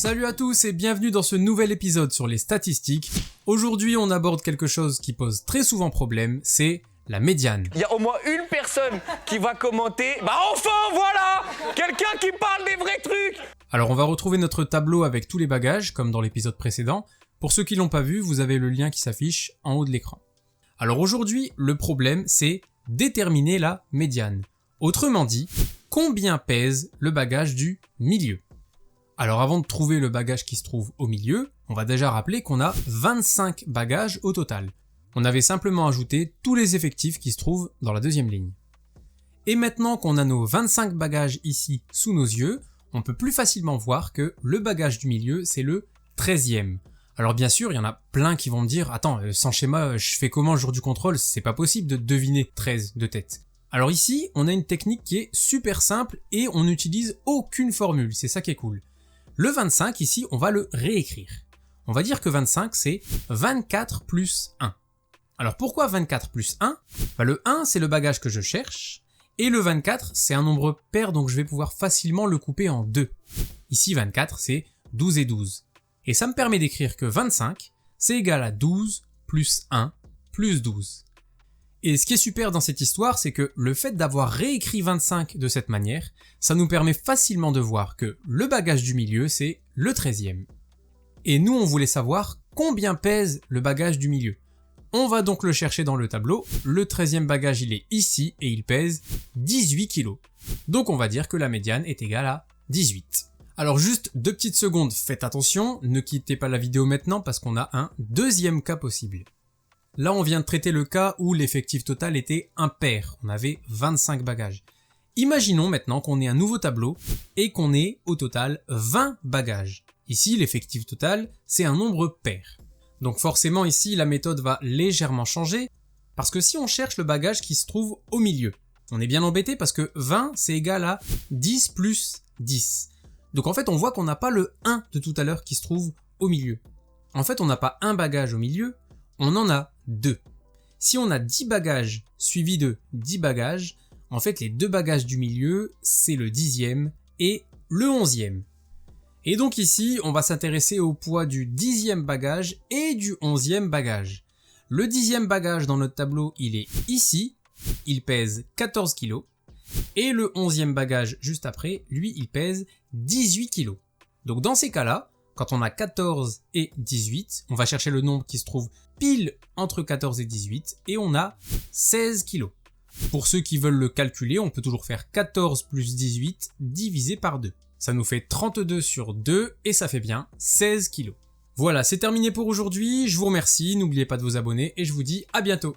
Salut à tous et bienvenue dans ce nouvel épisode sur les statistiques. Aujourd'hui on aborde quelque chose qui pose très souvent problème, c'est la médiane. Il y a au moins une personne qui va commenter « Bah enfin voilà, quelqu'un qui parle des vrais trucs !» Alors on va retrouver notre tableau avec tous les bagages, comme dans l'épisode précédent. Pour ceux qui l'ont pas vu, vous avez le lien qui s'affiche en haut de l'écran. Alors aujourd'hui, le problème c'est déterminer la médiane. Autrement dit, combien pèse le bagage du milieu ? Alors avant de trouver le bagage qui se trouve au milieu, on va déjà rappeler qu'on a 25 bagages au total. On avait simplement ajouté tous les effectifs qui se trouvent dans la deuxième ligne. Et maintenant qu'on a nos 25 bagages ici sous nos yeux, on peut plus facilement voir que le bagage du milieu c'est le 13e. Alors bien sûr, il y en a plein qui vont me dire « Attends, sans schéma, je fais comment le jour du contrôle ? C'est pas possible de deviner 13 de tête. » Alors ici, on a une technique qui est super simple et on n'utilise aucune formule, c'est ça qui est cool. Le 25 ici, on va le réécrire. On va dire que 25 c'est 24 plus 1. Alors pourquoi 24 plus 1 ? Le 1 c'est le bagage que je cherche, et le 24 c'est un nombre pair donc je vais pouvoir facilement le couper en deux. Ici 24 c'est 12 et 12. Et ça me permet d'écrire que 25 c'est égal à 12 plus 1 plus 12. Et ce qui est super dans cette histoire, c'est que le fait d'avoir réécrit 25 de cette manière, ça nous permet facilement de voir que le bagage du milieu, c'est le 13e. Et nous, on voulait savoir combien pèse le bagage du milieu. On va donc le chercher dans le tableau. Le 13e bagage, il est ici et il pèse 18 kg. Donc on va dire que la médiane est égale à 18. Alors juste 2 petites secondes, faites attention, ne quittez pas la vidéo maintenant parce qu'on a un deuxième cas possible. Là, on vient de traiter le cas où l'effectif total était impair. On avait 25 bagages. Imaginons maintenant qu'on ait un nouveau tableau et qu'on ait au total 20 bagages. Ici, l'effectif total, c'est un nombre pair. Donc forcément ici, la méthode va légèrement changer parce que si on cherche le bagage qui se trouve au milieu, on est bien embêté parce que 20, c'est égal à 10 plus 10. Donc en fait, on voit qu'on n'a pas le 1 de tout à l'heure qui se trouve au milieu. En fait, on n'a pas un bagage au milieu, on en a 2. Si on a 10 bagages suivis de 10 bagages, en fait les deux bagages du milieu, c'est le 10e et le 11e. Et donc ici, on va s'intéresser au poids du 10e bagage et du 11e bagage. Le 10e bagage dans notre tableau, il est ici, il pèse 14 kg. Et le 11e bagage juste après, lui, il pèse 18 kg. Donc dans ces cas-là, quand on a 14 et 18, on va chercher le nombre qui se trouve pile entre 14 et 18 et on a 16 kg. Pour ceux qui veulent le calculer, on peut toujours faire 14 plus 18 divisé par 2. Ça nous fait 32 sur 2 et ça fait bien 16 kg. Voilà, c'est terminé pour aujourd'hui. Je vous remercie, n'oubliez pas de vous abonner et je vous dis à bientôt.